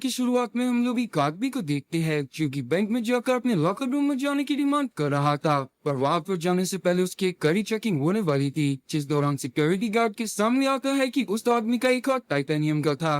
की शुरुआत में हम लोग एक आदमी को देखते हैं जो कि बैंक में जाकर अपने लॉकर रूम में जाने की डिमांड कर रहा था। पर वहां पर जाने से पहले उसकी एक कड़ी चेकिंग होने वाली थी, जिस दौरान सिक्योरिटी गार्ड के सामने आता है कि उस आदमी का एक हाथ टाइटेनियम का था।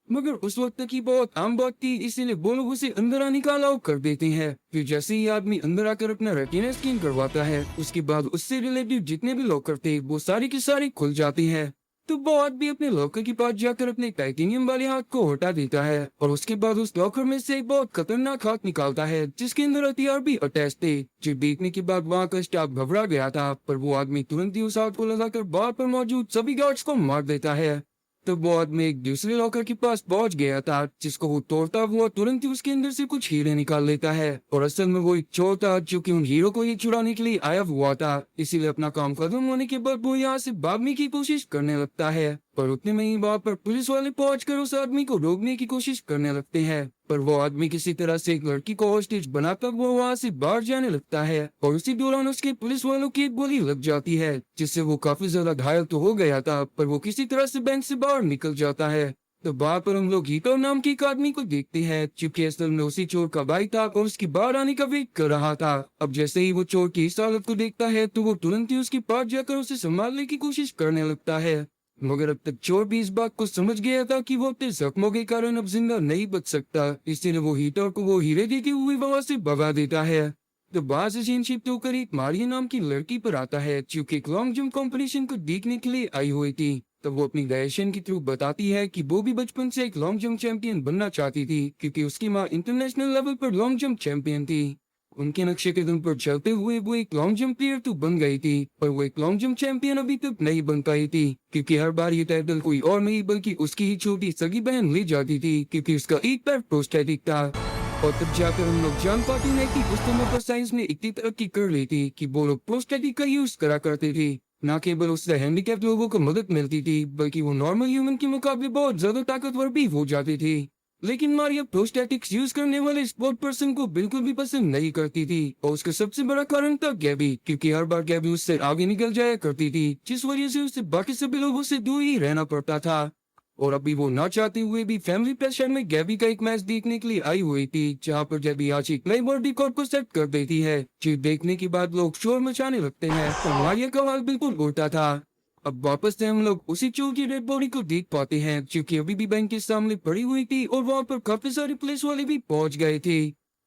मगर उस वक्त की बहुत आम बात थी, इसीलिए वो लोग उसे अंदर आने का अलाउ कर देते हैं। फिर जैसे ही आदमी अंदर आकर अपना रेटिना स्कैन करवाता है, उसके बाद उससे रिलेटेड जितने भी लॉकर थे वो सारे के सारे खुल जाते हैं। तो वो आदमी अपने लॉकर के पास जाकर अपने टाइटेनियम वाले हाथ को हटा देता है और उसके बाद उस लॉकर में से एक बहुत खतरनाक हाथ निकालता है, जिसके अंदर हथियार भी अटैच थे। जो देखने के बाद वहाँ का स्टाफ घबरा गया था, पर वो आदमी तुरंत ही उस हाथ को लगाकर बाहर पर मौजूद सभी गार्ड्स को मार देता है। तो वो आदमी एक दूसरे लॉकर के पास पहुंच गया था, जिसको वो तोड़ता हुआ तुरंत ही उसके अंदर से कुछ हीरे निकाल लेता है। और असल में वो एक चोर था जो कि उन हीरो को ही चुराने के लिए आया हुआ था। इसीलिए अपना काम खत्म होने के बाद वो यहाँ से भागने की कोशिश करने लगता है। पर उतने में ही वहाँ पर पुलिस वाले पहुंचकर उस आदमी को रोकने की कोशिश करने लगते हैं। पर वो आदमी किसी तरह से एक लड़की को हॉस्टेज बनाकर वो वहाँ से बाहर जाने लगता है और उसी दौरान उसके पुलिस वालों की एक गोली लग जाती है, जिससे वो काफी ज्यादा घायल तो हो गया था, पर वो किसी तरह से बैंक से बाहर निकल जाता है। तो वहाँ पर हम लोग हीटर नाम के एक आदमी को देखते हैं, चूंकि असल में उसी चोर का भाई था और उसकी बाहर आने का वेट कर रहा था। अब जैसे ही वो चोर की इस हालत को देखता है तो वो तुरंत ही उसके पास जाकर उसे संभालने की कोशिश करने लगता है। मगर अब तक चोर भी इस बात को समझ गया था कि वो अपने जख्मों के कारण अब जिंदा नहीं बच सकता, इसलिए वो हीटर को वो हीरे देते हुए वहां से भगा देता है। तो वहां से सीन शिफ्ट होकर एक मारिया नाम की लड़की पर आता है, जो कि एक लॉन्ग जंप कंपटीशन को देखने के लिए आई हुई थी। तो वो अपनी डायरेक्शन के थ्रू बताती है कि वो भी बचपन से एक लॉन्ग जंप चैंपियन बनना चाहती थी, क्योंकि उसकी माँ इंटरनेशनल लेवल पर लॉन्ग जंप चैंपियन थी। उनके नक्शे कदम पर चलते हुए वो एक लॉन्ग जंप प्लेयर तो बन गई थी, पर वो एक लॉन्ग जंप चैंपियन अभी तक नहीं बन पाई थी, क्योंकि हर बार ये टाइटल कोई और नहीं बल्कि उसकी ही छोटी सगी बहन ले जाती थी, क्योंकि उसका एक पैर प्रोस्थेटिक था। और तब जाकर हम लोग जान पाते हैं कि उस समय पर साइंस ने इतनी तरक्की कर ली थी कि वो लोग प्रोस्थेटिक का यूज करा करते थे। न केवल उससे हैंडीकैप लोगों को मदद मिलती थी, बल्कि वो नॉर्मल ह्यूमन के मुकाबले बहुत ज्यादा ताकतवर भी हो जाती थी। लेकिन मारिया प्रोस्टेटिक्स यूज करने वाले स्पोर्ट पर्सन को बिल्कुल भी पसंद नहीं करती थी, और उसका सबसे बड़ा कारण था गैबी, क्योंकि हर बार गैबी उससे आगे निकल जाया करती थी, जिस वजह से उसे बाकी सभी लोगों से दूर ही रहना पड़ता था। और अभी वो ना चाहते हुए भी फैमिली प्रेशर में गैबी का एक मैच देखने के लिए आई हुई थी, जहाँ पर गैबी आज एक नई वर्ल्ड रिकॉर्ड को सेट कर देती है। जो देखने के बाद लोग शोर मचाने लगते हैं, तो मारिया का हाल बिल्कुल उल्टा था। अब वापस से हम लोग उसी चोर की डेड बॉडी को देख पाते हैं, क्योंकि अभी भी बैंक के सामने पड़ी हुई थी और वहाँ पर काफी सारे पुलिस वाले भी पहुंच गए थे।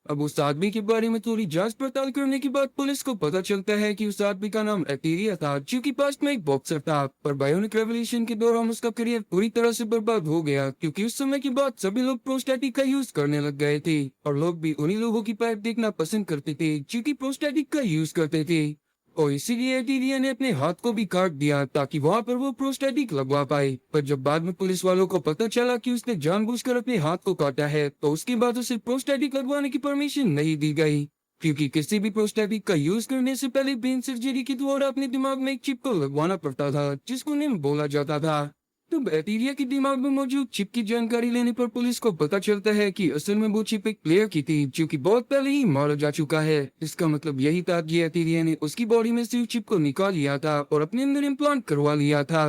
अब उस आदमी के बारे में थोड़ी जांच पड़ताल करने के बाद पुलिस को पता चलता है कि उस आदमी का नाम एटेरिया था, जो कि पास्ट में एक बॉक्सर था, पर बायोनिक रेवोल्यूशन के दौरान उसका करियर पूरी तरह से बर्बाद हो गया, क्योंकि उस समय के बाद सभी लोग प्रोस्टेटिक का यूज करने लग गए थे और लोग भी उन्हीं लोगों की पाइप देखना पसंद करते थे जो कि प्रोस्टेटिक का यूज करते थे। और इसीलिए एटीरिया ने अपने हाथ को भी काट दिया ताकि वहां पर वो प्रोस्टेटिक लगवा पाए। पर जब बाद में पुलिस वालों को पता चला कि उसने जानबूझकर अपने हाथ को काटा है, तो उसके बाद उसे प्रोस्टेटिक लगवाने की परमिशन नहीं दी गई, क्योंकि किसी भी प्रोस्टेटिक का यूज करने से पहले ब्रेन सर्जरी के द्वारा अपने दिमाग में एक चिप को लगवाना पड़ता था, जिसको निम बोला जाता था। तो बैक्टीरिया के दिमाग में मौजूद चिप की जानकारी लेने पर पुलिस को पता चलता है कि असल में वो चिप एक प्लेयर की थी, जो कि बहुत पहले ही मारा जा चुका है। इसका मतलब यही था कि बैक्टीरिया ने उसकी बॉडी में से उस चिप को निकाल लिया था और अपने अंदर इम्प्लांट करवा लिया था।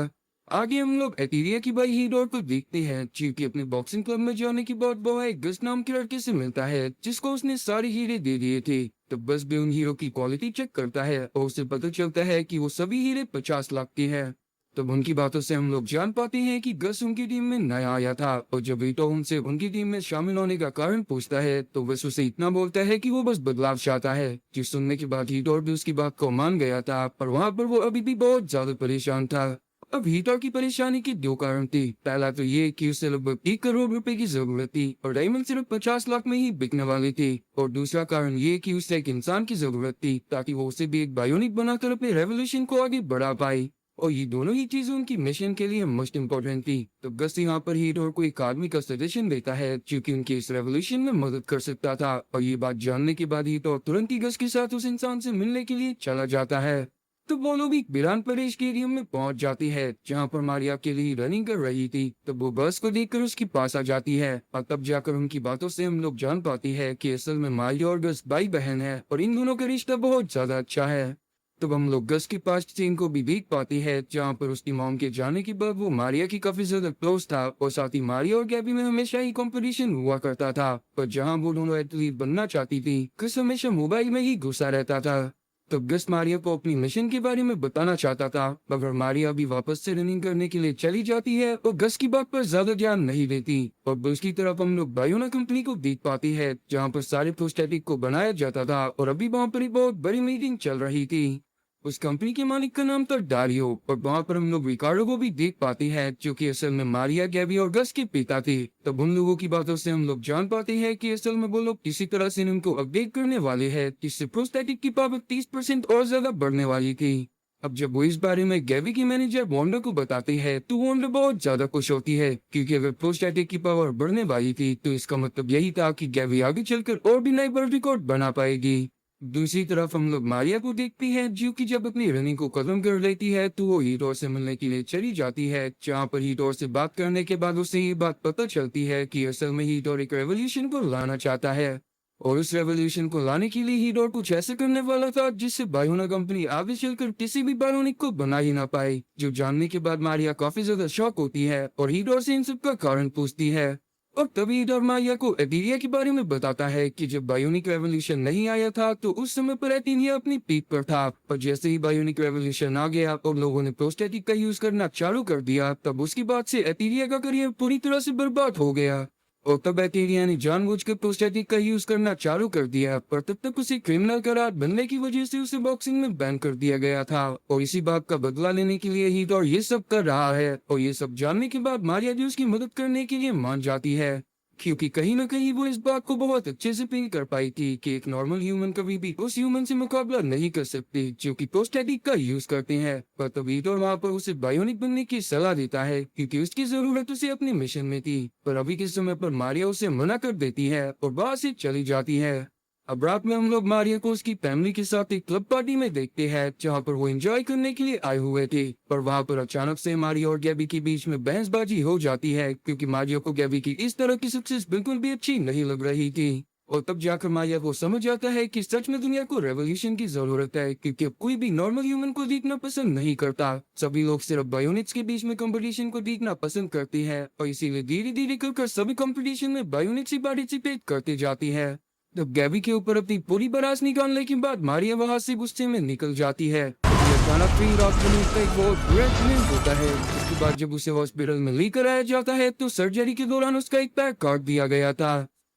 आगे हम लोग बैक्टीरिया की भाई हीडोर को देखते हैं, जो कि अपने बॉक्सिंग क्लब में जाने के बाद वो एक गस नाम के लड़के से मिलता है, जिसको उसने सारे हीरे दे दिए थे। तो बस भी उन हीरो की क्वालिटी चेक करता है और उसे पता चलता है कि वो सभी हीरे 50 लाख के हैं। तब उनकी बातों से हम लोग जान पाते हैं कि गस उनकी टीम में नया आया था, और जब वीटो उनसे उनकी टीम में शामिल होने का कारण पूछता है, तो बस उसे इतना बोलता है कि वो बस बदलाव चाहता है। जिस सुनने के बाद हीटोर भी उसकी बात को मान गया था, पर वहाँ पर वो अभी भी बहुत ज्यादा परेशान था। अब हीटर की परेशानी के दो कारण थे। पहला तो ये कि उसे लगभग 1 करोड़ रुपए की जरूरत थी और डायमंड सिर्फ 50 लाख में ही बिकने वाले थे। और दूसरा कारण ये कि उसे एक इंसान की जरूरत थी, ताकि वो उसे भी एक बायोनिक बनाकर अपने रेवोल्यूशन को आगे बढ़ा पाए। और ये दोनों ही चीजें उनकी मिशन के लिए मोस्ट इम्पोर्टेंट थी। तो गस यहाँ पर हीरो को एक आदमी का सजेशन देता है, क्योंकि उनके इस रेवोल्यूशन में मदद कर सकता था। और ये बात जानने के बाद हीरो तुरंत ही गस के साथ उस इंसान से मिलने के लिए चला जाता है। तो वो लोग एक बिरान परेश स्टेडियम में पहुंच जाती है, जहाँ पर मारिया के लिए रनिंग कर रही थी। तो वो बस को देखकर उसके पास आ जाती है, और तब जाकर उनकी बातों से हम लोग जान पाती है कि असल में मारिया और गस भाई बहन है और इन दोनों का रिश्ता बहुत ज्यादा अच्छा है। तब हम लोग गस के पास सीन को भी देख पाते हैं जहाँ पर उसकी मॉम के जाने के बाद वो मारिया की काफी ज्यादा क्लोज था और साथ ही मारिया और गैबी में हमेशा ही कंपटीशन हुआ करता था। पर जहाँ वो दोनों एथलीट बनना चाहती थी, गस हमेशा मोबाइल में ही घुसा रहता था। तब गस मारिया को अपनी मिशन के बारे में बताना चाहता था, मगर मारिया भी वापस से रनिंग करने के लिए चली जाती है और गस की बात पर ज्यादा ध्यान नहीं देती। और दूसरी तरफ हम लोग बायोना कंपनी को देख पाती है जहाँ पर सारे प्रोस्टेटिक को बनाया जाता था और अभी वहाँ पर एक बहुत बड़ी मीटिंग चल रही थी। उस कंपनी के मालिक का नाम था डारियो और वहाँ पर हम लोग रिकार्डो को भी देख पाते हैं जो कि असल में मारिया, गैबी और गस के पिता थे। तब उन लोगों की बातों से हम लोग जान पाते हैं कि असल में वो लोग किसी तरह से इनको अपडेट करने वाले हैं जिससे प्रोस्टेटिक की पावर 30% और ज्यादा बढ़ने वाली थी। अब जब वो इस बारे में गैबी की मैनेजर वॉन्डा को बताते हैं तो वॉन्डा बहुत ज्यादा खुश होती है, क्योंकि अगर प्रोस्टेटिक की पावर बढ़ने वाली थी तो इसका मतलब यही था कि गैबी आगे चलकर और भी नए वर्ल्ड रिकॉर्ड बना पाएगी। दूसरी तरफ हम लोग मारिया को देखते हैं जो कि जब अपनी रनिंग को खत्म कर लेती है तो वो हीटोर से मिलने के लिए चली जाती है, जहाँ पर हीटोर से बात करने के बाद उसे ये बात पता चलती है कि असल में हीटोर एक रेवोल्यूशन को लाना चाहता है और उस रेवोल्यूशन को लाने के लिए हीटोर कुछ ऐसे करने वाला था जिससे बायोना कंपनी आगे चलकर किसी भी बायोनिक को बना ही ना पाए। जो जानने के बाद मारिया काफी ज्यादा शॉक होती है और हीटोर से इन सब का कारण पूछती है। और तभी हीटोर मारिया को एथीरिया के बारे में बताता है कि जब बायोनिक रेवोल्यूशन नहीं आया था तो उस समय पर एथीरिया अपनी पीक पर था, पर जैसे ही बायोनिक रेवोल्यूशन आ गया और लोगों ने प्रोस्टेटिक का यूज करना चालू कर दिया तब उसके बाद से एथीरिया का करियर पूरी तरह से बर्बाद हो गया। और तब एथीरिया ने जानबूझकर प्रोस्टेटिक का यूज करना चालू कर दिया, पर तब तक उसे क्रिमिनल करार बनने की वजह से उसे बॉक्सिंग में बैन कर दिया गया था और इसी बात का बदला लेने के लिए हीटोर ये सब कर रहा है। और ये सब जानने के बाद मारिया भी उसकी मदद करने के लिए मान जाती है, क्योंकि कहीं ना कहीं वो इस बात को बहुत अच्छे से फील कर पाई थी कि एक नॉर्मल ह्यूमन कभी भी उस ह्यूमन से मुकाबला नहीं कर सकते जो कि प्रोस्टेटिक का यूज करते हैं। पर तब हीटोर वहाँ पर उसे बायोनिक बनने की सलाह देता है क्योंकि उसकी जरूरत उसे अपने मिशन में थी, पर अभी के समय पर मारिया उसे मना कर देती है और वहाँ से चली जाती है। अब रात में हम लोग मारिया को उसकी फैमिली के साथ एक क्लब पार्टी में देखते हैं जहाँ पर वो एंजॉय करने के लिए आए हुए थे, पर वहाँ पर अचानक से मारिया और गैबी के बीच में बहसबाजी हो जाती है क्योंकि मारिया को गैबी की इस तरह की सक्सेस बिल्कुल भी अच्छी नहीं लग रही थी। और तब जाकर मारिया को समझ आता है कि सच में दुनिया को रेवोल्यूशन की जरूरत है, क्योंकि अब कोई भी नॉर्मल ह्यूमन को देखना पसंद नहीं करता। सभी लोग सिर्फ बायोनिक्स के बीच में कंपटीशन को देखना पसंद करते हैं और इसीलिए धीरे धीरे कर सभी कंपटीशन में बायोनिक्स ही पार्टिसिपेट करते जाती है। जब गैबी के ऊपर अपनी पूरी बरास निकालने के बाद मारिया वहां से गुस्से में निकल जाती है। तभी अचानक फिर रात को उसका एक बहुत बुरा एक्सीडेंट होता है। उसके बाद जब उसे हॉस्पिटल में लेकर आया जाता है तो सर्जरी के दौरान उसका एक पैर काट दिया गया था।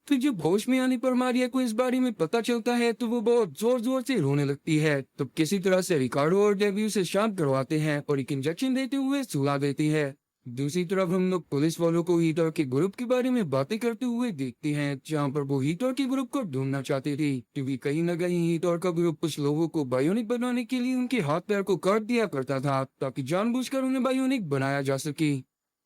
फिर जब होश में आने पर मारिया को इस बारे में पता चलता है तो वो बहुत जोर जोर से रोने लगती है। तब किसी तरह से रिकार्डो और डेबी उसे शांत करवाते हैं और एक इंजेक्शन देते हुए सुला देती है। दूसरी तरफ हम लोग पुलिस वालों को हीटोर के ग्रुप के बारे में बातें करते हुए देखते हैं, जहां पर वो हीटोर के ग्रुप को ढूंढना चाहते थे, क्योंकि कहीं न कहीं हीटोर का ग्रुप कुछ लोगों को बायोनिक बनाने के लिए उनके हाथ पैर को काट दिया करता था ताकि जानबूझकर उन्हें बायोनिक बनाया जा सके।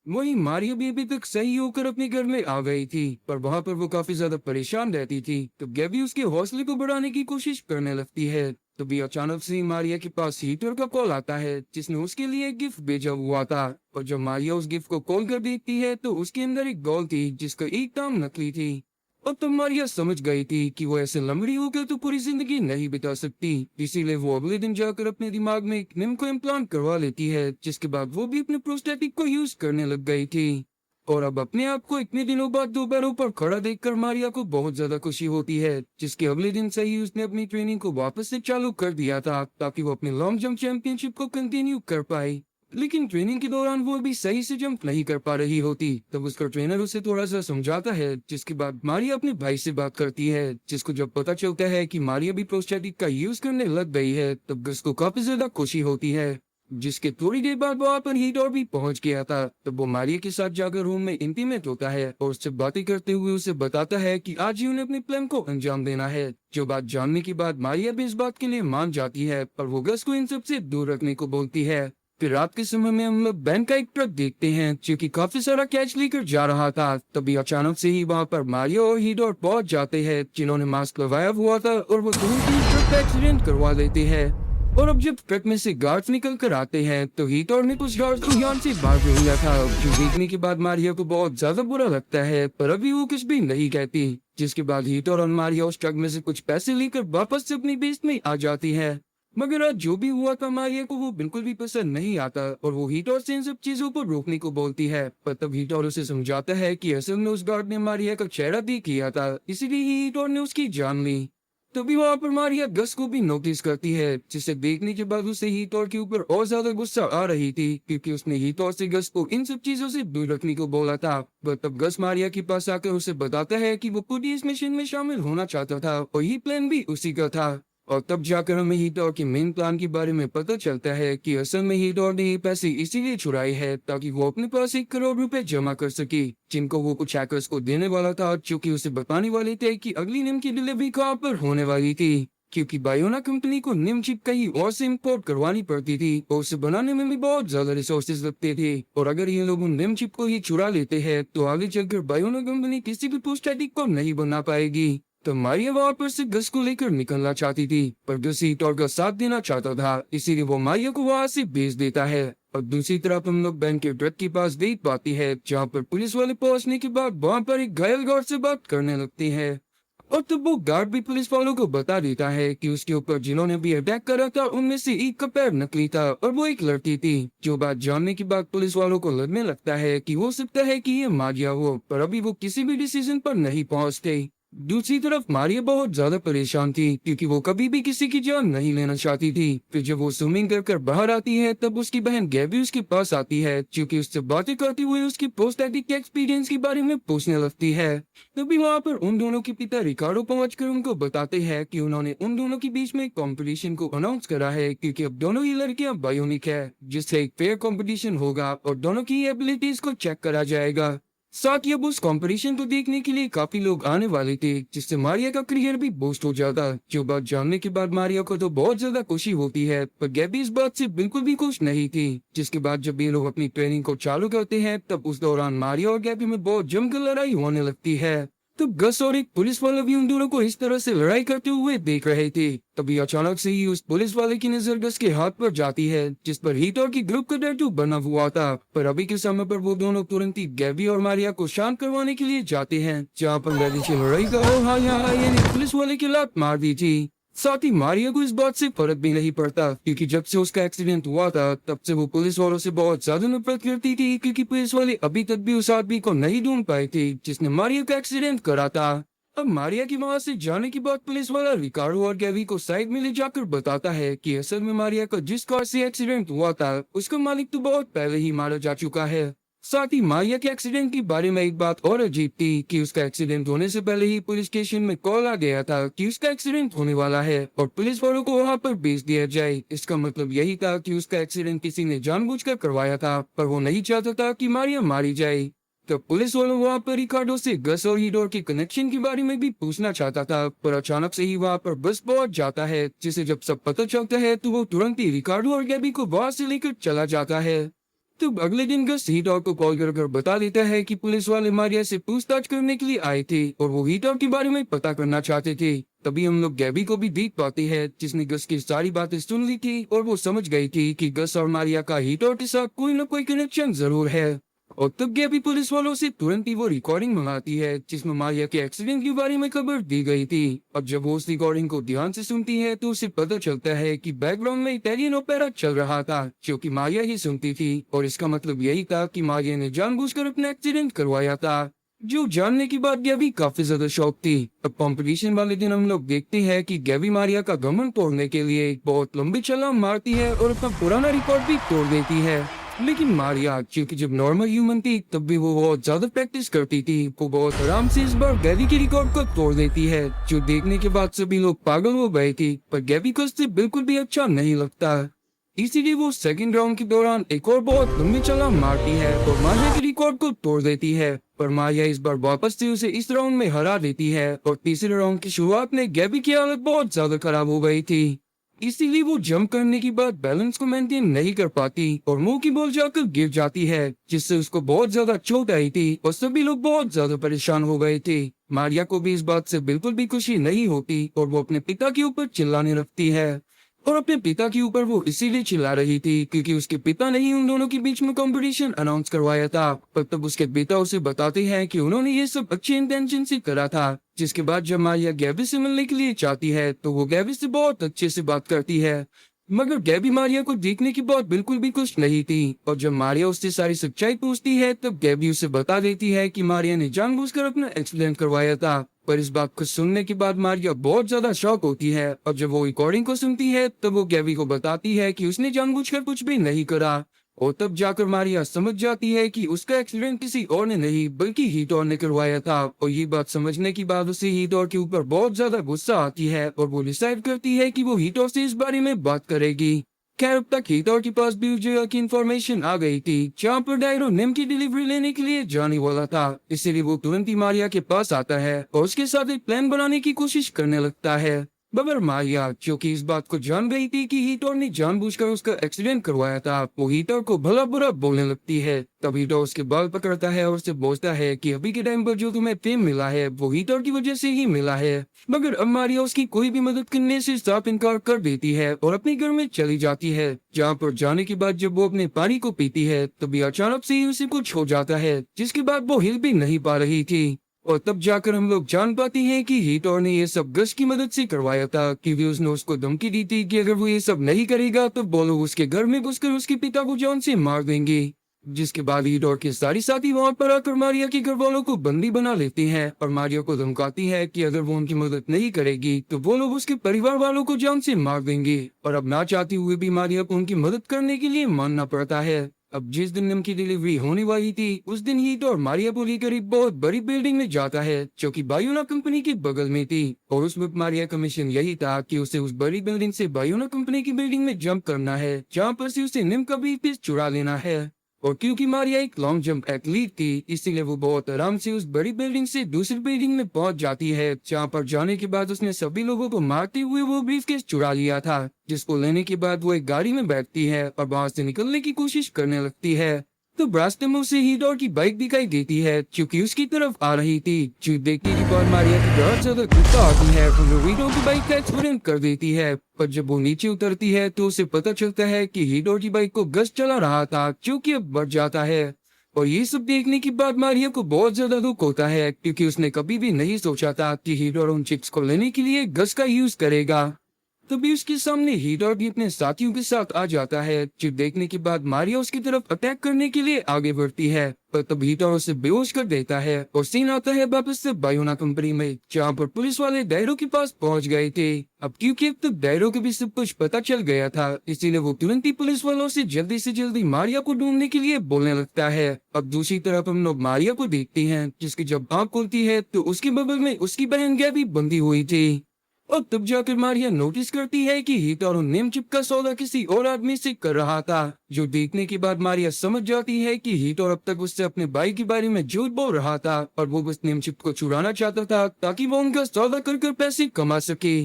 वही मारिया भी अभी तक सही होकर अपने घर में आ गई थी, पर वहां पर वो काफी ज्यादा परेशान रहती थी। तो गैबी उसके हौसले को बढ़ाने की कोशिश करने लगती है। तभी अचानक से मारिया के पास हीटर का कॉल आता है जिसने उसके लिए एक गिफ्ट भेजा हुआ था। और जब मारिया उस गिफ्ट को खोल कर देखती है तो उसके अंदर एक डॉल थी जिसका एक टांग नकली थी। और तब मारिया समझ गई थी कि वो ऐसे लंगड़ी होकर तो पूरी जिंदगी नहीं बिता सकती, इसीलिए वो अगले दिन जाकर अपने दिमाग में एक निम को इम्प्लांट करवा लेती है, जिसके बाद वो भी अपने प्रोस्टेटिक को यूज करने लग गई थी। और अब अपने आप को इतने दिनों बाद दो पैरों पर खड़ा देखकर मारिया को बहुत ज्यादा खुशी होती है, जिसके अगले दिन से ही उसने अपनी ट्रेनिंग को वापस से चालू कर दिया था ताकि वो अपने लॉन्ग जंप चैंपियनशिप को कंटिन्यू कर पाए। लेकिन ट्रेनिंग के दौरान वो भी सही से जंप नहीं कर पा रही होती। तब उसका ट्रेनर उसे थोड़ा सा समझाता है, जिसके बाद मारिया अपने भाई से बात करती है, जिसको जब पता चलता है कि मारिया भी प्रोस्टेटिक का यूज करने लग गई है तब गस को काफी ज्यादा खुशी होती है। जिसके थोड़ी देर बाद वहाँ पर हीटोर भी पहुंच गया था। तब वो मारिया के साथ जाकर रूम में इंटीमेट होता है और उससे बातें करते हुए उसे बताता है कि आज ही उन्हें अपने प्लान को अंजाम देना है। जो बात जानने के बाद मारिया भी इस बात के लिए मान जाती है, पर वो गस को इन सब से दूर रखने को बोलती है। फिर रात के समय में हम लोग बैंक का एक ट्रक देखते हैं जो कि काफी सारा कैच लेकर जा रहा था। तभी अचानक से ही वहाँ पर मारिया और हीटोर पहुंच जाते हैं, जिन्होंने मास्क लगाया हुआ था, और वो दोनों ही ट्रक का एक्सीडेंट करवा देते हैं। और अब जब ट्रक में से गार्ड्स निकल कर आते हैं तो हीटोर ने कुछ गार्ड्स को जान से भाग लिया था, जो देखने के बाद मारिया को बहुत ज्यादा बुरा लगता है, पर अभी वो कुछ भी नहीं कहती। जिसके बाद हीटोर और मारिया उस ट्रक में से कुछ पैसे लेकर वापस से अपनी बेस में आ जाती है। मगर आज जो भी हुआ था मारिया को वो बिल्कुल भी पसंद नहीं आता और वो हीटोर से इन सब चीजों को रोकने को बोलती है। पर तब हीटोर उसे समझाता है कि असल में उस गार्ड ने मारिया का चेहरा देख लिया था, इसीलिए ही हीटोर ने उसकी जान ली। तभी वहां पर मारिया गस को भी नोटिस करती है, जिसे देखने के बाद उसे हीटोर के ऊपर और ज्यादा गुस्सा आ रही थी, क्योंकि उसने हीटोर से गस को इन सब चीजों से दूर रखने को बोला था। पर तब गस मारिया के पास आकर उसे बताता है कि वो खुद ही इस मिशन में शामिल होना चाहता था और ये प्लान भी उसी का था। और तब जाकर हमें हीटोर के मेन प्लान के बारे में पता चलता है कि असल में हीटोर ने ये पैसे इसीलिए चुराए हैं ताकि वो अपने पास 1 करोड़ रुपए जमा कर सके, जिनको वो कुछ हैकर्स को देने वाला था, चूंकि उसे बताने वाले थे कि अगली निम की डिलीवरी कहाँ पर होने वाली थी। क्योंकि बायोना कंपनी को निम चिप कहीं और से इम्पोर्ट करवानी पड़ती थी और उसे बनाने में भी बहुत ज्यादा रिसोर्सेज लगते थे, और अगर ये लोग उन निम चिप को ही चुरा लेते हैं तो आगे चलकर बायोना कंपनी किसी भी पोस्टैटिक को नहीं बना पाएगी। तो मारिया वहां पर से गस को लेकर निकलना चाहती थी, पर गस हीटोर का साथ देना चाहता था, इसीलिए वो मारिया को वहां से भेज देता है। और दूसरी तरफ हम लोग बैंक के ट्रक के पास देख पाती है, जहाँ पर पुलिस वाले पहुंचने के बाद वहां पर एक घायल गार्ड से बात करने लगती है। और तब वो गार्ड भी पुलिस वालों को बता देता है कि उसके ऊपर जिन्होंने भी अटैक करा था उनमें से एक का पैर नकली था और वो एक लड़की थी। जो बात जानने के बाद पुलिस वालों को लगने लगता है कि हो सकता है कि ये मारिया हो, पर अभी वो किसी भी डिसीजन पर नहीं पहुंचते। दूसरी तरफ मारिया बहुत ज्यादा परेशान थी, क्योंकि वो कभी भी किसी की जान नहीं लेना चाहती थी। फिर जब वो स्विमिंग कर बाहर आती है तब उसकी बहन गैबी उसके पास आती है, क्योंकि उससे बातें करते हुए उसकी पोस्ट एडिक के एक्सपीरियंस के बारे में पूछने लगती है। तभी वहाँ पर उन दोनों के पिता रिकार्डो पहुंचकर उनको बताते हैं कि उन्होंने उन दोनों के बीच में कंपटीशन को अनाउंस करा है, क्योंकि अब दोनों ही लड़कियां बायोनिक है, जिससे एक फेयर कंपटीशन होगा और दोनों की एबिलिटीज को चेक करा जाएगा। साथ ही अब उस कंपटीशन को देखने के लिए काफी लोग आने वाले थे, जिससे मारिया का करियर भी बूस्ट हो जाता। जो बात जानने के बाद मारिया को तो बहुत ज्यादा खुशी होती है, पर गैबी इस बात से बिल्कुल भी खुश नहीं थी। जिसके बाद जब ये लोग अपनी ट्रेनिंग को चालू करते हैं तब उस दौरान मारिया और गैबी में बहुत जमकर लड़ाई होने लगती है। तो गस और एक पुलिस वाला भी उन दोनों को इस तरह से लड़ाई करते हुए देख रहे थे। तभी अचानक से ही उस पुलिस वाले की नजर गस के हाथ पर जाती है, जिस पर हीटोर की ग्रुप का टैटू बना हुआ था। पर अभी के समय पर वो दोनों तुरंत ही गैबी और मारिया को शांत करवाने के लिए जाते हैं, जहाँ पर गैबी से लड़ाई का और हाँ यहाँ यानी पुलिस वाले की लात मार दी थी। साथ ही मारिया को इस बात से फर्क भी नहीं पड़ता, क्योंकि जब से उसका एक्सीडेंट हुआ था तब से वो पुलिस वालों से बहुत ज्यादा नफरत करती थी, क्योंकि पुलिस वाले अभी तक भी उस आदमी को नहीं ढूंढ पाए थे जिसने मारिया का एक्सीडेंट करा था। अब मारिया की वहां से जाने के बाद पुलिस वाला रिकार्डो और गैवी को साइड में ले जाकर बताता है कि असल में मारिया का जिस कार से एक्सीडेंट हुआ था उसका मालिक तो बहुत पहले ही मारा जा चुका है। साथ ही मारिया के एक्सीडेंट के बारे में एक बात और अजीब थी कि उसका एक्सीडेंट होने से पहले ही पुलिस स्टेशन में कॉल आ गया था कि उसका एक्सीडेंट होने वाला है और पुलिस वालों को वहां पर भेज दिया जाए। इसका मतलब यही था कि उसका एक्सीडेंट किसी ने जानबूझकर करवाया था, पर वो नहीं चाहता था कि मारिया मारी जाए। तो पुलिस वालों वहाँ पर रिकार्डो से गस और हीटोर के कनेक्शन के बारे में भी पूछना चाहता था, पर अचानक से ही वहाँ पर बस पहुंच जाता है, जिसे जब सब पता चलता है तो वो तुरंत ही रिकार्डो और गैबी को वहां से लेकर चला जाता है। तो अगले दिन गस हीटोर को कॉल कर बता देता है कि पुलिस वाले मारिया से पूछताछ करने के लिए आए थे और वो हीटोर के बारे में पता करना चाहते थे। तभी हम लोग गैबी को भी देख पाते हैं, जिसने गस की सारी बातें सुन ली थी और वो समझ गई थी कि गस और मारिया का हीटोर के साथ कोई न कोई कनेक्शन जरूर है। और तब गैबी पुलिस वालों से तुरंत ही वो रिकॉर्डिंग मंगाती है जिसमें मारिया के एक्सीडेंट के बारे में खबर दी गई थी। और जब वो उस रिकॉर्डिंग को ध्यान से सुनती है तो उसे पता चलता है कि बैकग्राउंड में इटालियन ओपेरा चल रहा था, जो कि मारिया ही सुनती थी, और इसका मतलब यही था कि मारिया ने जानबूझकर अपना एक्सीडेंट करवाया था। जो जानने के बाद गैबी काफी ज्यादा शौक थी। अब कंपटीशन वाले दिन हम लोग देखते हैं कि गैबी मारिया का घमंड तोड़ने के लिए एक बहुत लंबी छलांग मारती है और अपना पुराना रिकॉर्ड भी तोड़ देती है। लेकिन मारिया क्योंकि जब नॉर्मल ह्यूमन थी तब भी वो बहुत ज्यादा प्रैक्टिस करती थी, वो बहुत आराम से इस बार गैबी के रिकॉर्ड को तोड़ देती है, जो देखने के बाद सभी लोग पागल हो गए थे। पर गैबी को इससे बिल्कुल भी अच्छा नहीं लगता, इसीलिए वो सेकंड राउंड के दौरान एक और बहुत लंबी छलांग मारती है और मारिया के रिकॉर्ड को तोड़ देती है। पर मारिया इस बार वापस से उसे इस राउंड में हरा देती है और तीसरे राउंड की शुरुआत में गैबी की हालत बहुत ज्यादा खराब हो गई थी, इसीलिए वो जंप करने के बाद बैलेंस को मेंटेन नहीं कर पाती और मुंह की बॉल जाकर गिर जाती है, जिससे उसको बहुत ज्यादा चोट आई थी और सभी लोग बहुत ज्यादा परेशान हो गए थे। मारिया को भी इस बात से बिल्कुल भी खुशी नहीं होती और वो अपने पिता के ऊपर चिल्लाने लगती है। और अपने पिता के ऊपर वो इसीलिए चिल्ला रही थी क्योंकि उसके पिता ने ही उन दोनों के बीच में कंपटीशन अनाउंस करवाया था। पर तब उसके पिता उसे बताते हैं कि उन्होंने ये सब अच्छे इंटेंशन से करा था। जिसके बाद जब मारिया गैबी से मिलने के लिए चाहती है तो वो गैबी से बहुत अच्छे से बात करती है, मगर गैबी मारिया को देखने की बात बिल्कुल भी खुश नहीं थी। और जब मारिया उससे सारी सच्चाई पूछती है तब गैबी उसे बता देती है कि मारिया ने जानबूझकर अपना एक्सीडेंट करवाया था। पर इस बात को सुनने के बाद मारिया बहुत ज्यादा शॉक होती है और जब वो रिकॉर्डिंग को सुनती है तब वो गैबी को बताती है कि उसने जानबूझकर कुछ भी नहीं करा। और तब जाकर मारिया समझ जाती है कि उसका एक्सीडेंट किसी और ने नहीं बल्कि हीटोर ने करवाया था। और ये बात समझने के बाद उसे हीटोर के ऊपर बहुत ज्यादा गुस्सा आती है और वो डिसाइड करती है कि वो हीटोर से इस बारे में बात करेगी। खैर अब तक हीटोर के पास भी उस जगह की इन्फॉर्मेशन आ गई थी जहाँ पर डायरो निम की डिलीवरी लेने के लिए जाने वाला था, इसीलिए वो तुरंत ही मारिया के पास आता है और उसके साथ एक प्लान बनाने की कोशिश करने लगता है। मगर मारिया जो कि इस बात को जान गई थी कि हीटर ने जानबूझकर उसका एक्सीडेंट करवाया था, वो हीटर को भला बुरा बोलने लगती है। तब हीटर उसके बाल पकड़ता है और उससे बोलता है कि अभी के टाइम पर जो तुम्हें फेम मिला है वो हीटर की वजह से ही मिला है। मगर अब मारिया उसकी कोई भी मदद करने से साफ इनकार कर देती है और अपने घर में चली जाती है। जहाँ पर जाने के बाद जब वो अपने पानी को पीती है तभी अचानक से ही उसे कुछ हो जाता है, जिसके बाद वो हिल भी नहीं पा रही थी। और तब जाकर हम लोग जान पाते हैं कि हीटोर ने ये सब गश की मदद से करवाया था, क्योंकि उसने उसको धमकी दी थी कि अगर वो ये सब नहीं करेगा तो वो लोग उसके घर में घुसकर उसके पिता को जान से मार देंगे। जिसके बाद हीटोर के सारी साथी वहां पर आकर मारिया के घर वालों को बंदी बना लेते हैं और मारिया को धमकाती है कि अगर वो उनकी मदद नहीं करेगी तो वो लोग उसके परिवार वालों को जान से मार देंगे। और अब ना चाहते हुए भी मारिया को उनकी मदद करने के लिए मानना पड़ता है। अब जिस दिन निम की डिलीवरी होने वाली थी उस दिन हीटोर मारिया को लेकर एक बहुत बड़ी बिल्डिंग में जाता है जो कि बायोना कंपनी के बगल में थी। और उस वक्त मारिया का मिशन यही था कि उसे उस बड़ी बिल्डिंग से बायोना कंपनी की बिल्डिंग में जंप करना है जहाँ पर से उसे निम का ब्रीफकेस चुरा लेना है। और क्योंकि मारिया एक लॉन्ग जंप एथलीट थी इसीलिए वो बहुत आराम से उस बड़ी बिल्डिंग से दूसरी बिल्डिंग में पहुंच जाती है, जहां पर जाने के बाद उसने सभी लोगों को मारते हुए वो ब्रीफकेस चुरा लिया था। जिसको लेने के बाद वो एक गाड़ी में बैठती है और वहां से निकलने की कोशिश करने लगती है। तो रास्ते में उसे हीटोर की बाइक दिखाई देती है जो कि उसकी तरफ आ रही थी, जो देखने के बाद मारिया की बहुत ज्यादा गुस्सा आती है तो वो हीटोर की बाइक का एक्सीडेंट कर देती है। पर जब वो नीचे उतरती है तो उसे पता चलता है कि हीटोर की बाइक को गश चला रहा था जो कि अब बढ़ जाता है। और ये सब देखने के बाद मारिया को बहुत ज्यादा दुख होता है क्योंकि उसने कभी भी नहीं सोचा था कि हीटोर उन चिप्स को लेने के लिए गश का यूज करेगा। तभी उसके सामने हीटोर भी अपने साथियों के साथ आ जाता है, जो देखने के बाद मारिया उसकी तरफ अटैक करने के लिए आगे बढ़ती है। पर तब हीटोर उसे बेहोश कर देता है और सीन आता है वापस से बायोना कंपनी में, जहाँ पर पुलिस वाले डायरो के पास पहुंच गए थे। अब क्योंकि अब तक डायरो को भी सब कुछ पता चल गया था इसीलिए वो तुरंत ही पुलिस वालों से जल्दी मारिया को ढूंढने के लिए बोलने लगता है। अब दूसरी तरफ हम लोग मारिया को देखते हैं जिसकी जब आँख खुलती है तो उसके बगल में उसकी बहन गैबी बंधी हुई थी। और तब जाकर मारिया नोटिस करती है कि हीटोर नेम चिप का सौदा किसी और आदमी से कर रहा था, जो देखने के बाद मारिया समझ जाती है कि हीटोर अब तक उससे अपने भाई के बारे में झूठ बोल रहा था और वो बस नेम चिप को चुराना चाहता था ताकि वो उनका सौदा कर पैसे कमा सके।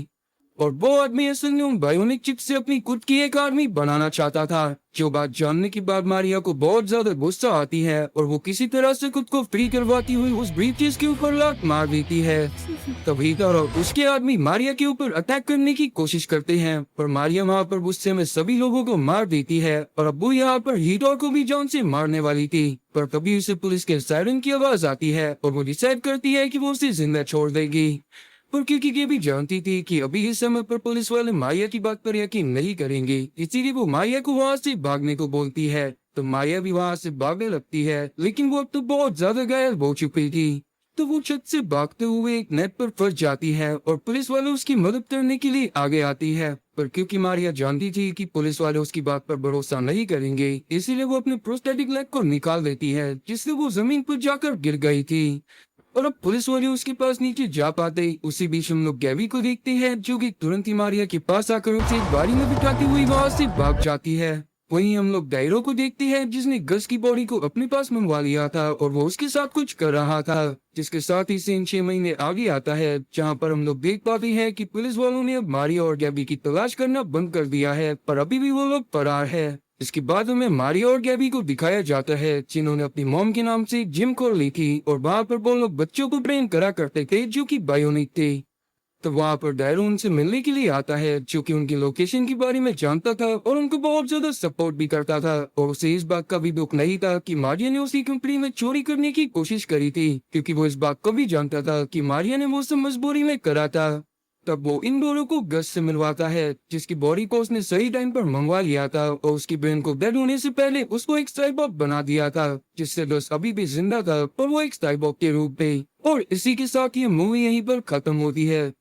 और वो आदमी असल में उन बायोनिक चिप से अपनी खुद की एक आर्मी बनाना चाहता था। जो बात जानने के बाद मारिया को बहुत ज्यादा गुस्सा आती है और वो किसी तरह से खुद को फ्री करवाती हुई उस ब्रीफकेस के ऊपर लात मार देती है। तभी हीटोर और उसके आदमी मारिया के ऊपर अटैक करने की कोशिश करते हैं पर मारिया वहाँ पर गुस्से में सभी लोगों को मार देती है और अब वो यहाँ पर हीटोर को भी जान से मारने वाली थी। पर तभी उसे पुलिस के सायरन की आवाज आती है और वो डिसाइड करती है कि वो उसे जिंदा छोड़ देगी। पर क्योंकि ये भी जानती थी कि अभी इस समय पर पुलिस वाले मारिया की बात पर यकीन नहीं करेंगे इसीलिए वो मारिया को वहाँ से भागने को बोलती है। तो मारिया भी वहाँ से भागने लगती है लेकिन वो अब तो बहुत ज्यादा घायल हो चुकी थी। तो वो छत से भागते हुए एक नेट पर फंस जाती है और पुलिस वाले उसकी मदद करने के लिए आगे आती है। पर क्योंकि मारिया जानती थी कि पुलिस वाले उसकी बात पर भरोसा नहीं करेंगे इसीलिए वो अपने प्रोस्थेटिक लेग को निकाल देती है, जिससे वो जमीन पर जाकर गिर गई थी। और अब पुलिस वाले उसके पास नीचे जा पाते उसी बीच हम लोग गैबी को देखते हैं जो कि तुरंत ही मारिया के पास आकर उसे एक गाड़ी में बिठाती हुई वहां से भाग जाती है। वहीं हम लोग डायरो को देखते हैं जिसने गस की बॉडी को अपने पास मंगवा लिया था और वो उसके साथ कुछ कर रहा था, जिसके साथ ही सीन 6 महीने आगे आता है जहां पर हम लोग देख पाते हैं कि पुलिस वालों ने अब मारिया और गैबी की तलाश करना बंद कर दिया है पर अभी भी वो लोग फरार है। इसके बाद हमें मारिया और गैबी को दिखाया जाता है जिन्होंने अपनी मॉम के नाम से एक जिम खोल ली थी और वहाँ पर वो लोग बच्चों को ट्रेन करा करते थे जो कि बायोनिक थे। तो वहाँ पर डायरो उनसे मिलने के लिए आता है, जो कि उनकी लोकेशन के बारे में जानता था और उनको बहुत ज्यादा सपोर्ट भी करता था। और उसे इस बात का भी दुख नहीं था कि मारिया ने उसकी कंपनी में चोरी करने की कोशिश करी थी, क्योंकि वो इस बात को भी जानता था कि मारिया ने वो सब मजबूरी में करा था। तब वो इन दोनों को गस से मिलवाता है, जिसकी बॉडी को उसने सही टाइम पर मंगवा लिया था और उसकी बहन को डेड होने से पहले उसको एक साइबॉग बना दिया था, जिससे गस अभी भी जिंदा था पर वो एक साइबॉग के रूप में। और इसी के साथ ये मूवी यहीं पर खत्म होती है।